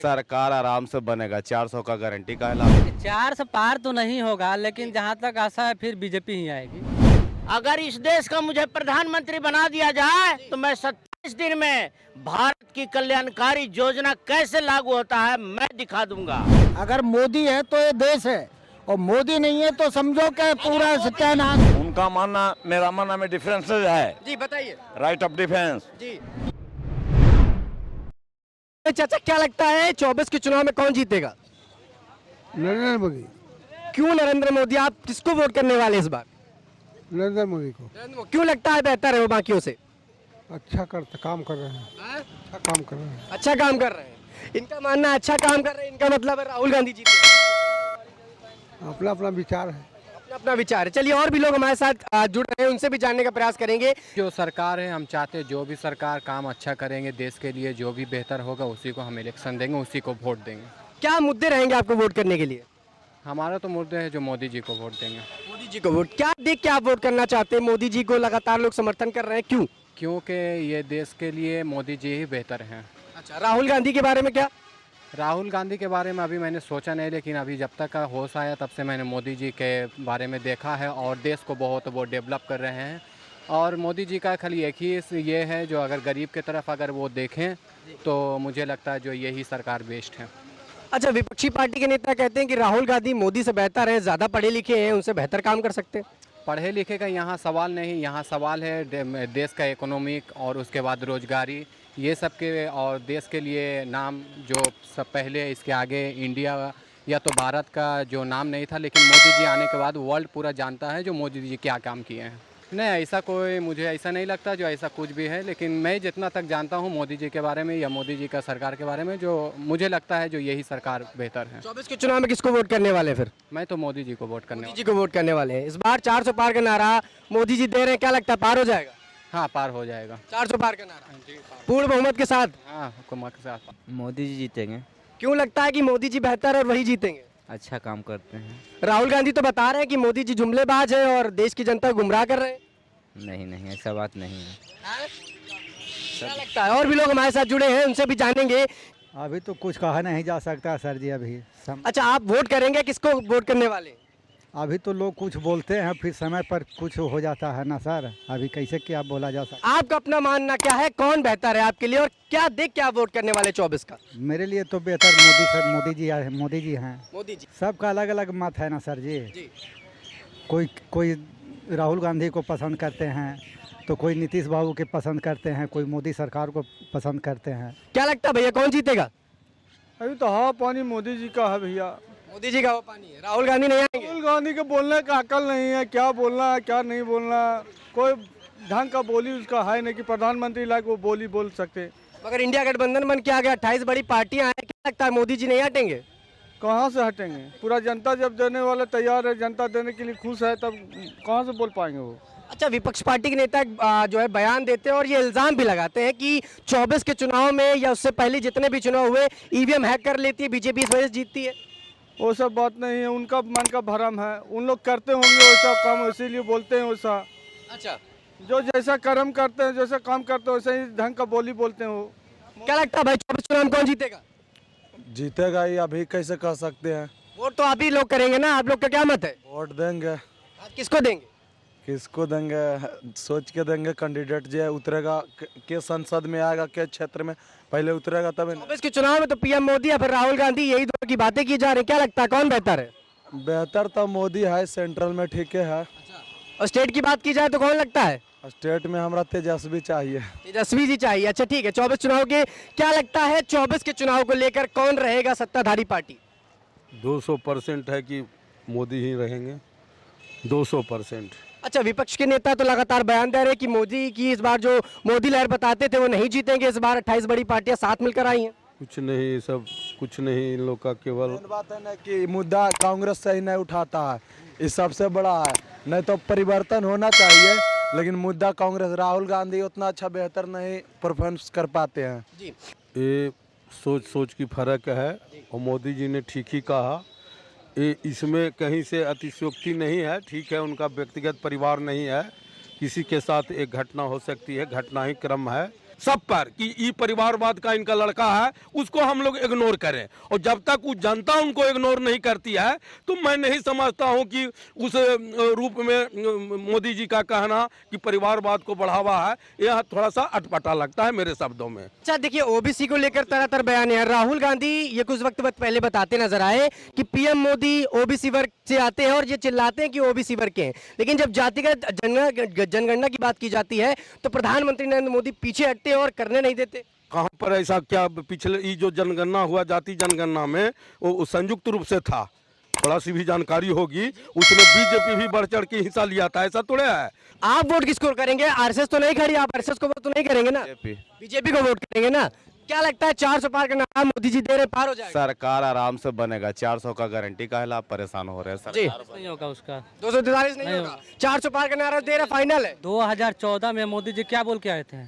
सरकार आराम से बनेगा, 400 का गारंटी का है। 400 पार तो नहीं होगा, लेकिन जहाँ तक आशा है फिर बीजेपी ही आएगी। अगर इस देश का मुझे प्रधानमंत्री बना दिया जाए तो मैं 27 दिन में भारत की कल्याणकारी योजना कैसे लागू होता है मैं दिखा दूंगा। अगर मोदी है तो ये देश है, और मोदी नहीं है तो समझो कि पूरा सत्यानाश। उनका मानना मेरा मानना में डिफरेंसेस है। जी बताइए। Right of defence. जी चाचा, क्या लगता है 24 के चुनाव में कौन जीतेगा? नरेंद्र मोदी। क्यों नरेंद्र मोदी? आप किसको वोट करने वाले इस बार? नरेंद्र मोदी को। क्यों लगता है बेहतर है वो बाकियों से? अच्छा काम कर रहे हैं। अच्छा काम कर रहे हैं। अच्छा काम कर रहे हैं। इनका मानना है अच्छा काम कर रहे हैं, इनका मतलब है राहुल गांधी जीते। अपना अपना विचार है। अपना अपना विचार है। चलिए, और भी लोग हमारे साथ जुड़ रहे हैं, उनसे भी जानने का प्रयास करेंगे। जो सरकार है, हम चाहते हैं जो भी सरकार काम अच्छा करेंगे देश के लिए, जो भी बेहतर होगा उसी को हम इलेक्शन देंगे, उसी को वोट देंगे। क्या मुद्दे रहेंगे आपको वोट करने के लिए? हमारा तो मुद्दे है जो मोदी जी को वोट देंगे। मोदी जी को वोट क्या देख के आप वोट करना चाहते हैं? मोदी जी को लगातार लोग समर्थन कर रहे हैं, क्यों? क्योंकि ये देश के लिए मोदी जी ही बेहतर हैं। अच्छा, राहुल गांधी के बारे में क्या? राहुल गांधी के बारे में अभी मैंने सोचा नहीं, लेकिन अभी जब तक का होश आया तब से मैंने मोदी जी के बारे में देखा है और देश को बहुत वो डेवलप कर रहे हैं। और मोदी जी का खाली एक ही ये है, जो अगर गरीब की तरफ अगर वो देखें तो मुझे लगता है जो यही सरकार बेस्ट है। अच्छा, विपक्षी पार्टी के नेता कहते हैं कि राहुल गांधी मोदी से बेहतर है, ज़्यादा पढ़े लिखे हैं, उनसे बेहतर काम कर सकते हैं। पढ़े लिखे का यहाँ सवाल नहीं, यहाँ सवाल है देश का इकोनॉमिक और उसके बाद रोजगारी, ये सब के, और देश के लिए नाम जो सब पहले इसके आगे इंडिया या तो भारत का जो नाम नहीं था, लेकिन मोदी जी आने के बाद वर्ल्ड पूरा जानता है जो मोदी जी क्या काम किए हैं। नहीं, ऐसा कोई मुझे ऐसा नहीं लगता जो ऐसा कुछ भी है, लेकिन मैं जितना तक जानता हूँ मोदी जी के बारे में या मोदी जी का सरकार के बारे में, जो मुझे लगता है जो यही सरकार बेहतर है। 24 के चुनाव में किसको वोट करने वाले फिर? मैं तो मोदी जी को वोट करने मोदी जी को वोट करने वाले हैं। इस बार 400 पार का नारा मोदी जी दे रहे हैं, क्या लगता है पार हो जाएगा? हाँ, पार हो जाएगा। 400 पार का नारा पूर्ण बहुमत के साथ। हाँ, हुकूमत के साथ मोदी जी जीतेंगे। क्यों लगता है कि मोदी जी बेहतर है और वही जीतेंगे? अच्छा काम करते हैं। राहुल गांधी तो बता रहे हैं कि मोदी जी जुमलेबाज है और देश की जनता को गुमराह कर रहे हैं। नहीं नहीं, ऐसा बात नहीं है। क्या लगता है? और भी लोग हमारे साथ जुड़े हैं, उनसे भी जानेंगे। अभी तो कुछ कहा नहीं जा सकता सर जी। अभी अच्छा, आप वोट करेंगे, किसको वोट करने वाले? अभी तो लोग कुछ बोलते हैं, फिर समय पर कुछ हो जाता है ना सर। अभी कैसे क्या बोला जा सकता। आपका अपना मानना क्या है, कौन बेहतर है आपके लिए और क्या देख के आप वोट करने वाले 24 का? मेरे लिए तो बेहतर मोदी सर, मोदी जी हैं। मोदी जी। सबका अलग अलग मत है ना सर जी। कोई राहुल गांधी को पसंद करते हैं, तो कोई नीतीश बाबू के पसंद करते हैं, कोई मोदी सरकार को पसंद करते हैं। क्या लगता है भैया, कौन जीतेगा? अभी तो हवा पानी मोदी जी का है भैया। मोदी जी का वो पानी है, राहुल गांधी नहीं आएंगे। राहुल गांधी के बोलने का अकल नहीं है, क्या बोलना है क्या नहीं बोलना। कोई ढंग का बोली उसका है नहीं कि प्रधानमंत्री लायक वो बोली बोल सकते। मगर इंडिया गठबंधन बन के आ गया, 28 बड़ी पार्टियां हैं, क्या लगता है मोदी जी नहीं हटेंगे? कहाँ से हटेंगे? पूरा जनता जब देने वाला तैयार है, जनता देने के लिए खुश है, तब कहाँ से बोल पाएंगे वो। अच्छा, विपक्ष पार्टी के नेता जो है बयान देते हैं और ये इल्जाम भी लगाते हैं कि 24 के चुनाव में या उससे पहले जितने भी चुनाव हुए ईवीएम हैक कर लेती है बीजेपी, इस वजह से जीतती है। वो सब बात नहीं है, उनका मन का भरम है। उन लोग करते होंगे वैसा काम, इसीलिए बोलते हैं वैसा। अच्छा, जो जैसा कर्म करते हैं, जैसा काम करते हैं, वैसे ही ढंग का बोली बोलते हैं वो। क्या लगता है भाई 24 चुनाव में कौन जीतेगा? जीतेगा ही अभी कैसे कह सकते हैं। वोट तो आप ही लोग करेंगे ना, आप लोग का क्या मत है? वोट देंगे। आज किसको देंगे? किसको देंगे सोच के देंगे। कैंडिडेट जो है उतरेगा के संसद में आएगा, के क्षेत्र में पहले उतरेगा तब। 24 के चुनाव में तो पीएम मोदी या फिर राहुल गांधी, यही दो की बातें की जा रही है। क्या लगता है कौन बेहतर है? बेहतर तो मोदी है, सेंट्रल में ठीक है। और स्टेट की बात की जाए तो कौन लगता है? स्टेट में हमारा तेजस्वी चाहिए। तेजस्वी जी चाहिए। अच्छा ठीक है, 24 चुनाव के क्या लगता है 24 के चुनाव को लेकर कौन रहेगा सत्ताधारी पार्टी? 200% है कि मोदी ही रहेंगे, 200%। अच्छा, विपक्ष के नेता तो लगातार बयान दे रहे हैं कि मोदी की इस बार जो मोदी लहर बताते थे वो नहीं जीतेंगे, इस बार 28 बड़ी पार्टियां साथ मिलकर आई हैं। कुछ नहीं, सब कुछ नहीं, इन लोग का केवल बात है ना कि मुद्दा कांग्रेस सही नहीं उठाता है, इस सबसे बड़ा है। नहीं तो परिवर्तन होना चाहिए, लेकिन मुद्दा कांग्रेस, राहुल गांधी उतना अच्छा बेहतर नहीं परफॉर्मेंस कर पाते हैं जी। ये सोच की फर्क है और मोदी जी ने ठीक ही कहा। ये इसमें कहीं से अतिशयोक्ति नहीं है। ठीक है, उनका व्यक्तिगत परिवार नहीं है, किसी के साथ एक घटना हो सकती है, घटना ही क्रम है। सब पर कि ये परिवारवाद का इनका लड़का है, उसको हम लोग इग्नोर करें। और जब तक वो जनता उनको इग्नोर नहीं करती है तो मैं नहीं समझता हूं कि उस रूप में मोदी जी का कहना कि परिवारवाद को बढ़ावा है, यह थोड़ा सा अटपटा लगता है मेरे शब्दों में। अच्छा देखिए, ओबीसी को लेकर तरह तरह बयान है। राहुल गांधी ये कुछ वक्त पहले बताते नजर आए कि पीएम मोदी ओबीसी वर्ग से आते हैं और ये चिल्लाते हैं कि ओबीसी वर्ग के हैं, लेकिन जब जातिगत जनगणना की बात की जाती है तो प्रधानमंत्री नरेंद्र मोदी पीछे हटते हैं और करने नहीं देते। कहाँ पर ऐसा क्या, पिछले ये जो जनगणना हुआ जाति जनगणना में वो संयुक्त रूप से था, थोड़ा सी भी जानकारी होगी, उसमें बीजेपी भी बढ़ चढ़ के हिस्सा लिया था, ऐसा थोड़ा है। आप वोट किसको करेंगे? आरएसएस तो नहीं खड़ी, आप आरएसएस को वोट तो नहीं करेंगे ना, बीजेपी को वोट करेंगे ना। क्या लगता है 400 पार का नारा मोदी जी दे रहे, पार हो जाएगा? सरकार आराम से बनेगा, 400 का गारंटी का है, आप परेशान हो रहे हैं। जी नहीं होगा उसका, 243 नहीं होगा, 400 पार का नारा दे रहा, फाइनल है। 2014 में मोदी जी क्या बोल के आए थे?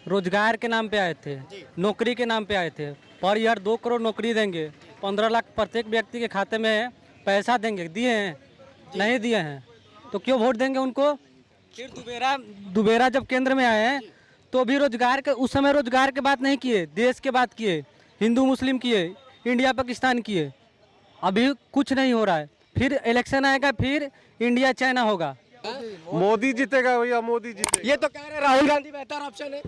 रोजगार के नाम पे आए थे, नौकरी के नाम पे आए थे, पर ईयर 2 करोड़ नौकरी देंगे, 15 लाख प्रत्येक व्यक्ति के खाते में पैसा देंगे, दिए हैं? नहीं दिए हैं तो क्यों वोट देंगे उनको? फिर दुबेरा जब केंद्र में आए हैं तो भी रोजगार के, उस समय रोजगार के बात नहीं किए, देश के बात किए, हिंदू मुस्लिम किए, इंडिया पाकिस्तान किए। अभी कुछ नहीं हो रहा है, फिर इलेक्शन आएगा, फिर इंडिया चाइना होगा। मोदी जीतेगा भैया, मोदी जीतेगा। ये तो कह रहे राहुल गांधी बेहतर ऑप्शन है।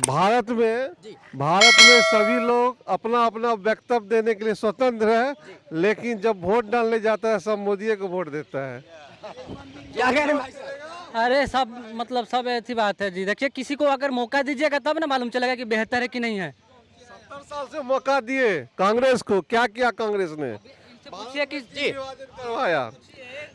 भारत में सभी लोग अपना अपना वक्तव्य देने के लिए स्वतंत्र है, लेकिन जब वोट डालने जाता है सब मोदी को वोट देता है। क्या कह रहे हैं भाई साहब? अरे सब मतलब सब ऐसी बात है जी। देखिए, किसी को अगर मौका दीजिएगा तब ना मालूम चलेगा कि बेहतर है कि नहीं है। 70 साल से मौका दिए कांग्रेस को, क्या किया कांग्रेस ने? पूछिए कि करवाया।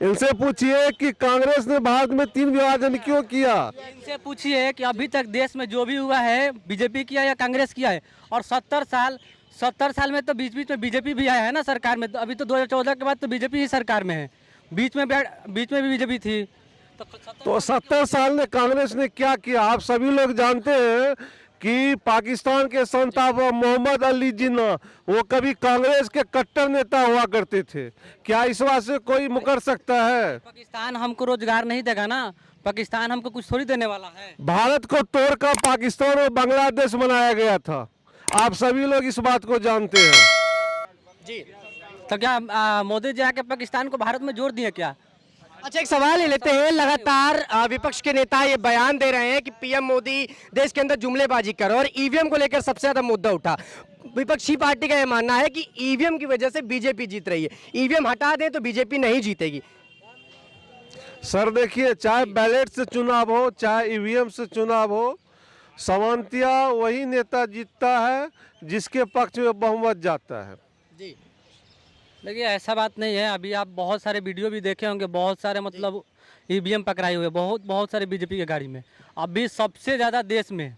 इनसे पूछिए कि कांग्रेस ने भारत में 3 विभाजन क्यों किया? इनसे पूछिए कि अभी तक देश में जो भी हुआ है बीजेपी किया या कांग्रेस किया है। और 70 साल में तो बीच बीच में बीजेपी भी आया है ना सरकार में। अभी तो 2014 के बाद तो बीजेपी ही सरकार में है, बीच में भी बीजेपी थी। तो 70 साल में कांग्रेस ने क्या किया? आप सभी लोग जानते हैं कि पाकिस्तान के संत मोहम्मद अली जिन्ना वो कभी कांग्रेस के कट्टर नेता हुआ करते थे। क्या इस बात से कोई मुकर सकता है? पाकिस्तान हमको रोजगार नहीं देगा ना, पाकिस्तान हमको कुछ थोड़ी देने वाला है। भारत को तोड़कर पाकिस्तान और बांग्लादेश बनाया गया था, आप सभी लोग इस बात को जानते हैं। जी तो क्या मोदी जी आके पाकिस्तान को भारत में जोड़ दिए क्या? अच्छा, एक सवाल ही लेते हैं। लगातार विपक्ष के नेता ये बयान दे रहे हैं कि पीएम मोदी देश के अंदर जुमलेबाजी कर, और ईवीएम को लेकर सबसे ज्यादा मुद्दा उठा। विपक्षी पार्टी का यह मानना है कि ईवीएम की वजह से बीजेपी जीत रही है, ईवीएम हटा दें तो बीजेपी नहीं जीतेगी। सर देखिए, चाहे बैलेट से चुनाव हो चाहे ईवीएम से चुनाव हो, सामान्यतया वही नेता जीतता है जिसके पक्ष में बहुमत जाता है। जी देखिए, ऐसा बात नहीं है। अभी आप बहुत सारे वीडियो भी देखे होंगे, बहुत सारे मतलब ईवीएम पकड़ाए हुए बहुत सारे बीजेपी के गाड़ी में। अभी सबसे ज़्यादा देश में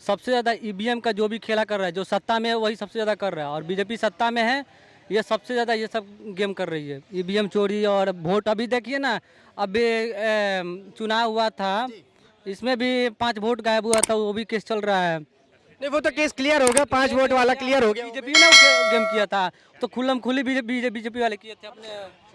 सबसे ज़्यादा ईवीएम का जो भी खेला कर रहा है, जो सत्ता में है वही सबसे ज़्यादा कर रहा है। और बीजेपी सत्ता में है, ये सबसे ज़्यादा ये सब गेम कर रही है, ईवीएम चोरी और वोट। अभी देखिए ना, अभी चुनाव हुआ था, इसमें भी 5 वोट गायब हुआ था, वो भी केस चल रहा है। नहीं, वो तो केस क्लियर हो गया, 5 वोट वाला क्लियर हो गया। बीजेपी ने गेम किया था तो खुल्लम खुली बीजेपी वाले किए थे अपने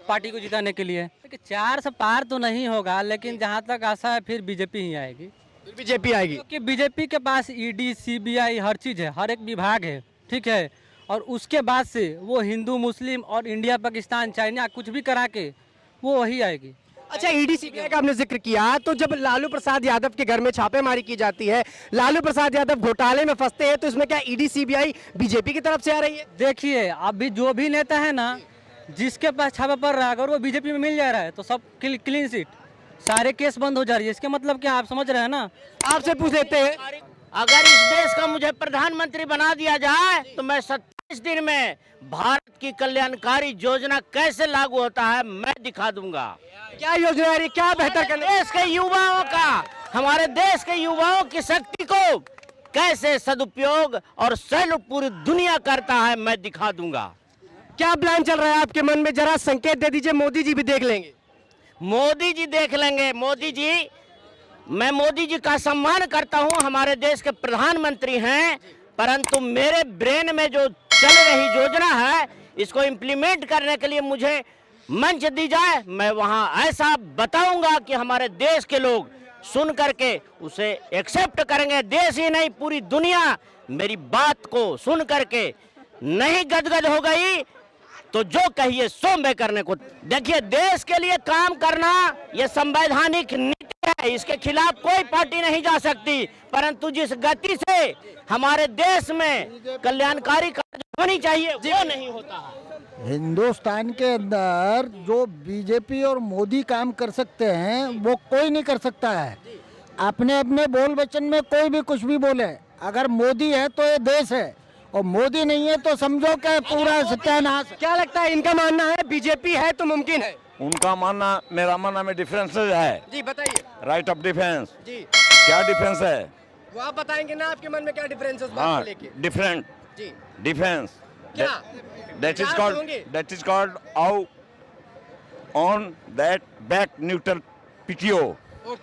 पार्टी को जिताने के लिए। 400 पार तो नहीं होगा, लेकिन जहाँ तक आशा है फिर बीजेपी ही आएगी। बीजेपी आएगी क्योंकि बीजेपी के पास ईडी सीबीआई हर चीज़ है, हर एक विभाग है, ठीक है। और उसके बाद से वो हिंदू मुस्लिम और इंडिया पाकिस्तान चाइना कुछ भी करा के वो वही आएगी। अच्छा, ईडी सीबीआई का आपने जिक्र किया, तो जब लालू प्रसाद यादव के घर में छापेमारी की जाती है, लालू प्रसाद यादव घोटाले में फंसते हैं, तो इसमें क्या ईडी सीबीआई बीजेपी की तरफ से आ रही है? देखिए, अभी जो भी नेता है ना, जिसके पास छापा पड़ रहा है, अगर वो बीजेपी में मिल जा रहा है तो सब क्लीन सीट, सारे केस बंद हो जा रही है। इसके मतलब क्या आप समझ रहे हैं ना? आपसे पूछ लेते हैं, अगर इस देश का मुझे प्रधानमंत्री बना दिया जाए तो मैं 27 दिन में भारत की कल्याणकारी योजना कैसे लागू होता है मैं दिखा दूंगा। क्या योजना है, क्या बेहतर करने? देश के युवाओं का, हमारे देश के युवाओं की शक्ति को कैसे सदुपयोग और सहयोग पूरी दुनिया करता है मैं दिखा दूंगा। क्या प्लान चल रहा है आपके मन में? जरा संकेत दे दीजिए, मोदी जी भी देख लेंगे। मोदी जी देख लेंगे। मोदी जी, मैं मोदी जी का सम्मान करता हूं, हमारे देश के प्रधानमंत्री हैं, परंतु मेरे ब्रेन में जो चल रही योजना है इसको इम्प्लीमेंट करने के लिए मुझे मंच दी जाए, मैं वहां ऐसा बताऊंगा कि हमारे देश के लोग सुन करके उसे एक्सेप्ट करेंगे। देश ही नहीं पूरी दुनिया मेरी बात को सुन करके नहीं गदगद हो गई तो जो कहिए सो मैं करने को। देखिए, देश के लिए काम करना यह संवैधानिक नीति है, इसके खिलाफ कोई पार्टी नहीं जा सकती, परंतु जिस गति से हमारे देश में कल्याणकारी कार्य होनी चाहिए वो नहीं होता है। हिंदुस्तान के अंदर जो बीजेपी और मोदी काम कर सकते हैं वो कोई नहीं कर सकता है। अपने अपने बोल वचन में कोई भी कुछ भी बोले, अगर मोदी है तो ये देश है और मोदी नहीं है तो समझो कि पूरा सत्यानाश। क्या लगता है, इनका मानना है बीजेपी है तो मुमकिन है? उनका मानना मेरा मानना में डिफरेंसेस है। जी बताइए। राइट ऑफ डिफेंस, जी क्या डिफेंस है? वो आप बताएंगे ना, आपके मन में क्या डिफरेंस है उस बात हाँ, को लेके? डिफरेंट जी डिफेंस, क्या? that is क्या called होंगे? that is called out on that back neutral PTO.